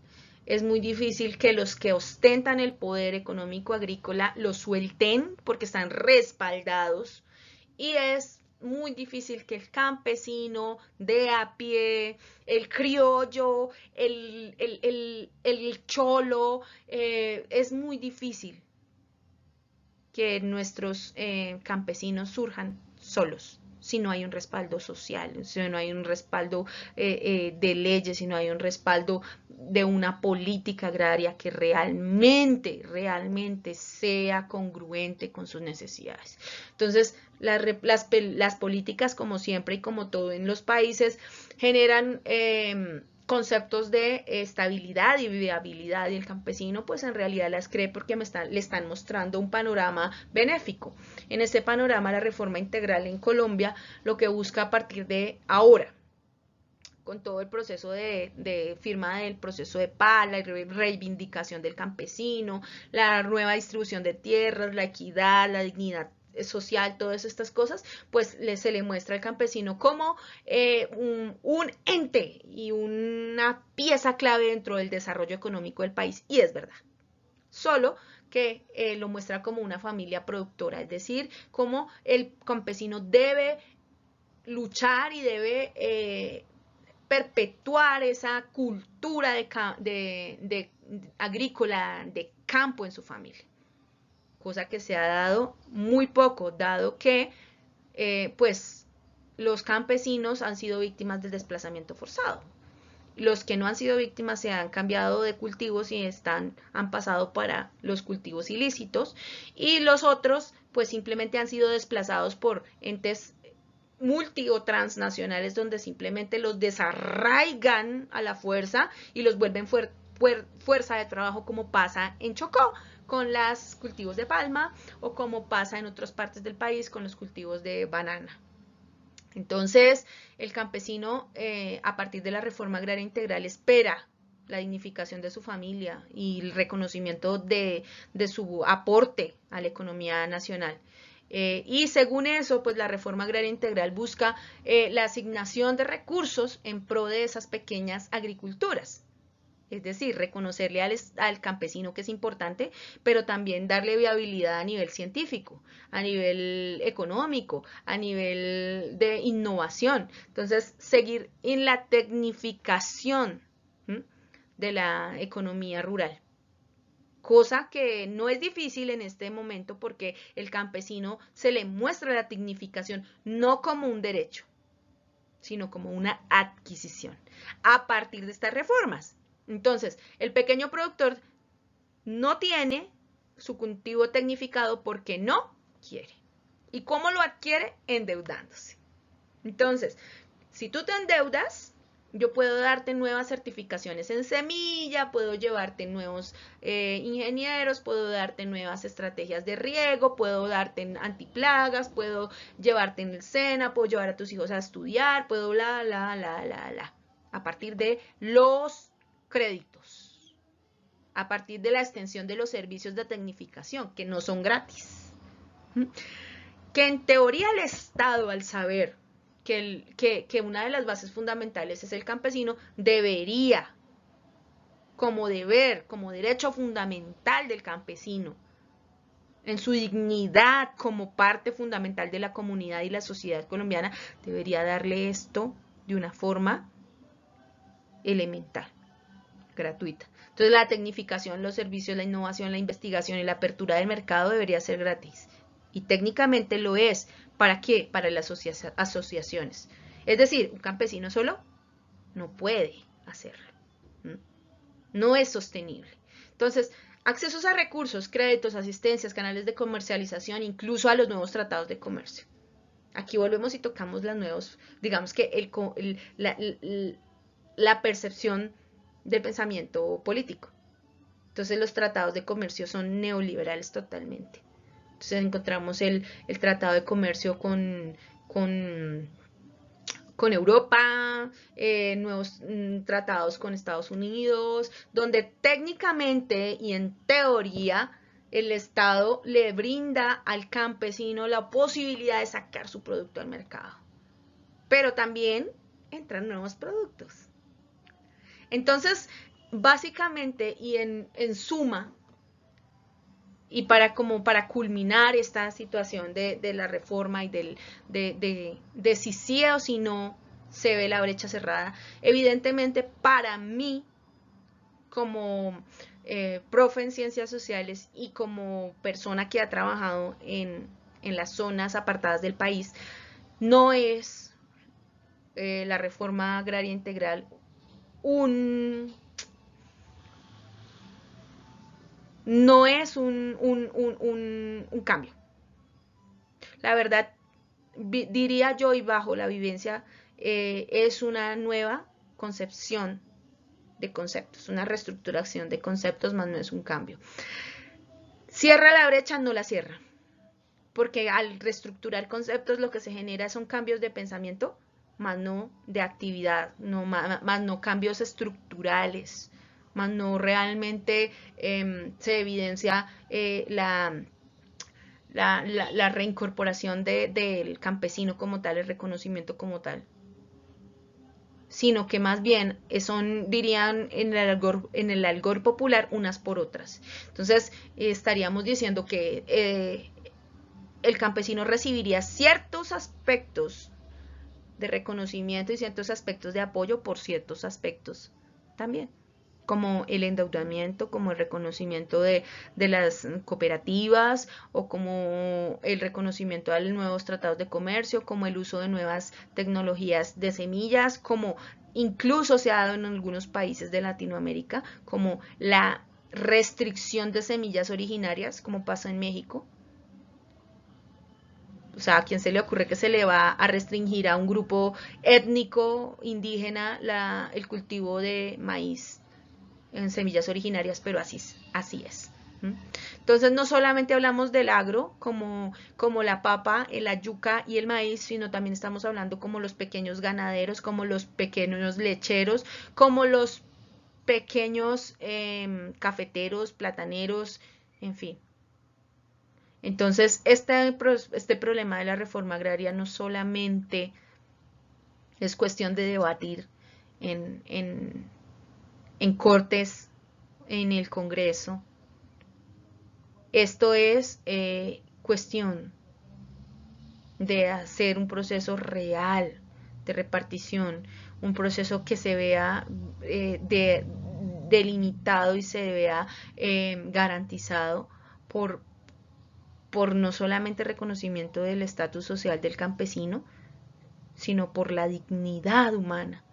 Es muy difícil que los que ostentan el poder económico agrícola lo suelten porque están respaldados, y es muy difícil que el campesino de a pie, el criollo, el cholo, es muy difícil que nuestros campesinos surjan solos, si no hay un respaldo social, si no hay un respaldo de leyes, si no hay un respaldo de una política agraria que realmente sea congruente con sus necesidades. Entonces, las políticas, como siempre y como todo en los países, generan conceptos de estabilidad y viabilidad, y el campesino pues en realidad las cree porque le están mostrando un panorama benéfico. En este panorama, la reforma integral en Colombia lo que busca a partir de ahora, con todo el proceso de firma del proceso de paz, la reivindicación del campesino, la nueva distribución de tierras, la equidad, la dignidad social, todas estas cosas, pues se le muestra al campesino como un ente y una pieza clave dentro del desarrollo económico del país, y es verdad. Solo que lo muestra como una familia productora, es decir, como el campesino debe luchar y debe perpetuar esa cultura de agrícola, de campo en su familia, cosa que se ha dado muy poco, dado que pues los campesinos han sido víctimas del desplazamiento forzado. Los que no han sido víctimas se han cambiado de cultivos y han pasado para los cultivos ilícitos, y los otros pues simplemente han sido desplazados por entes multi o transnacionales donde simplemente los desarraigan a la fuerza y los vuelven fuerza de trabajo, como pasa en Chocó con los cultivos de palma, o como pasa en otras partes del país con los cultivos de banana. Entonces, el campesino, a partir de la reforma agraria integral, espera la dignificación de su familia y el reconocimiento de su aporte a la economía nacional. Y según eso, pues la reforma agraria integral busca la asignación de recursos en pro de esas pequeñas agriculturas. Es decir, reconocerle al campesino que es importante, pero también darle viabilidad a nivel científico, a nivel económico, a nivel de innovación. Entonces, seguir en la tecnificación de la economía rural. Cosa que no es difícil en este momento, porque el campesino se le muestra la tecnificación no como un derecho, sino como una adquisición a partir de estas reformas. Entonces, el pequeño productor no tiene su cultivo tecnificado porque no quiere. ¿Y cómo lo adquiere? Endeudándose. Entonces, si tú te endeudas, yo puedo darte nuevas certificaciones en semilla, puedo llevarte nuevos ingenieros, puedo darte nuevas estrategias de riego, puedo darte en antiplagas, puedo llevarte en el SENA, puedo llevar a tus hijos a estudiar, puedo a partir de los créditos, a partir de la extensión de los servicios de tecnificación, que no son gratis. Que en teoría el Estado, al saber que una de las bases fundamentales es el campesino, debería, como deber, como derecho fundamental del campesino, en su dignidad como parte fundamental de la comunidad y la sociedad colombiana, debería darle esto de una forma elemental, gratuita. Entonces, la tecnificación, los servicios, la innovación, la investigación y la apertura del mercado debería ser gratis. Y técnicamente lo es. ¿Para qué? Para las asociaciones. Es decir, un campesino solo no puede hacerlo. No es sostenible. Entonces, accesos a recursos, créditos, asistencias, canales de comercialización, incluso a los nuevos tratados de comercio. Aquí volvemos y tocamos los nuevos, digamos que la percepción del pensamiento político. Entonces, los tratados de comercio son neoliberales totalmente. Entonces, encontramos el tratado de comercio con Europa, nuevos tratados con Estados Unidos, donde técnicamente y en teoría el Estado le brinda al campesino la posibilidad de sacar su producto al mercado. Pero también entran nuevos productos. Entonces, básicamente y en suma, y para culminar esta situación de la reforma y de si sí o si no se ve la brecha cerrada, evidentemente para mí, como profe en ciencias sociales y como persona que ha trabajado en las zonas apartadas del país, no es la reforma agraria integral no es un cambio. La verdad, diría yo, y bajo la vivencia, es una nueva concepción de conceptos, una reestructuración de conceptos, más no es un cambio. ¿Cierra la brecha? No la cierra, porque al reestructurar conceptos lo que se genera son cambios de pensamiento, más no de actividad, más no cambios estructurales, más no realmente se evidencia la reincorporación del campesino como tal, el reconocimiento como tal, sino que más bien son, dirían en el algor popular, unas por otras. Entonces, estaríamos diciendo que el campesino recibiría ciertos aspectos de reconocimiento y ciertos aspectos de apoyo por ciertos aspectos también, como el endeudamiento, como el reconocimiento de las cooperativas, o como el reconocimiento a los nuevos tratados de comercio, como el uso de nuevas tecnologías de semillas, como incluso se ha dado en algunos países de Latinoamérica, como la restricción de semillas originarias, como pasa en México. O sea, ¿a quién se le ocurre que se le va a restringir a un grupo étnico indígena el cultivo de maíz en semillas originarias? Pero así es. Entonces, no solamente hablamos del agro como la papa, la yuca y el maíz, sino también estamos hablando como los pequeños ganaderos, como los pequeños lecheros, como los pequeños cafeteros, plataneros, en fin. Entonces, este problema de la reforma agraria no solamente es cuestión de debatir en cortes, en el Congreso. Esto es cuestión de hacer un proceso real de repartición, un proceso que se vea delimitado y se vea garantizado por no solamente reconocimiento del estatus social del campesino, sino por la dignidad humana,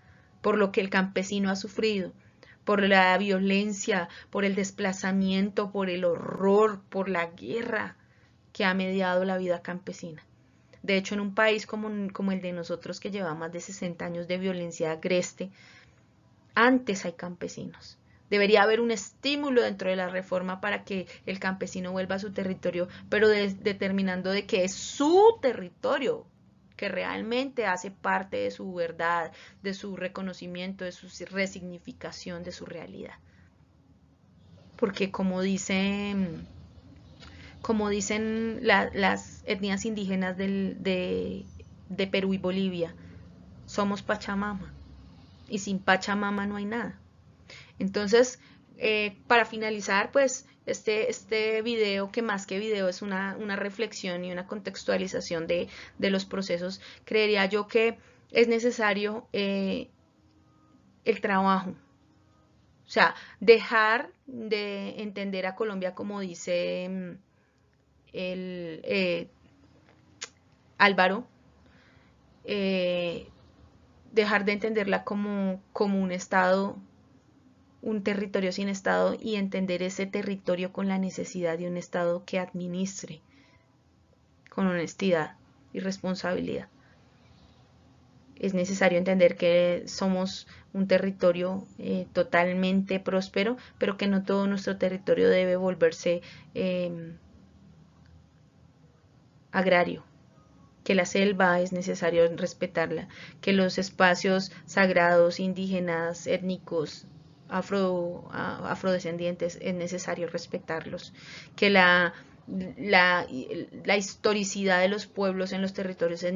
por lo que el campesino ha sufrido, por la violencia, por el desplazamiento, por el horror, por la guerra que ha mediado la vida campesina. De hecho, en un país como el de nosotros, que lleva más de 60 años de violencia agreste, antes hay campesinos. Debería haber un estímulo dentro de la reforma para que el campesino vuelva a su territorio, pero determinando de que es su territorio, que realmente hace parte de su verdad, de su reconocimiento, de su resignificación, de su realidad. Porque como dicen las etnias indígenas de Perú y Bolivia, somos Pachamama, y sin Pachamama no hay nada. Entonces, para finalizar, pues este video, que más que video es una reflexión y una contextualización de los procesos, creería yo que es necesario el trabajo. O sea, dejar de entender a Colombia, como dice Álvaro, dejar de entenderla como un estado, un territorio sin estado, y entender ese territorio con la necesidad de un estado que administre con honestidad y responsabilidad. Es necesario entender que somos un territorio totalmente próspero, pero que no todo nuestro territorio debe volverse agrario, que la selva es necesario respetarla, que los espacios sagrados, indígenas, étnicos, afrodescendientes, es necesario respetarlos, que la historicidad de los pueblos en los territorios es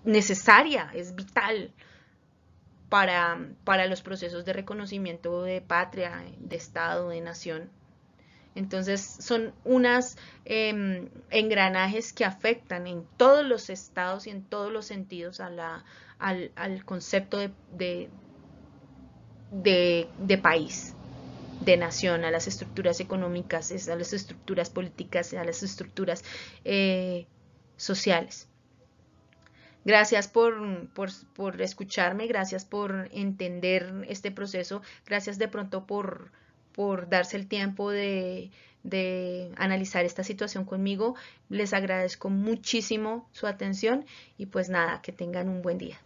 necesaria, es vital para los procesos de reconocimiento de patria, de Estado, de nación. Entonces son unas engranajes que afectan en todos los estados y en todos los sentidos al concepto de país, de nación, a las estructuras económicas, a las estructuras políticas, a las estructuras sociales. Gracias por escucharme, gracias por entender este proceso, gracias de pronto por darse el tiempo de analizar esta situación conmigo. Les agradezco muchísimo su atención y pues nada, que tengan un buen día.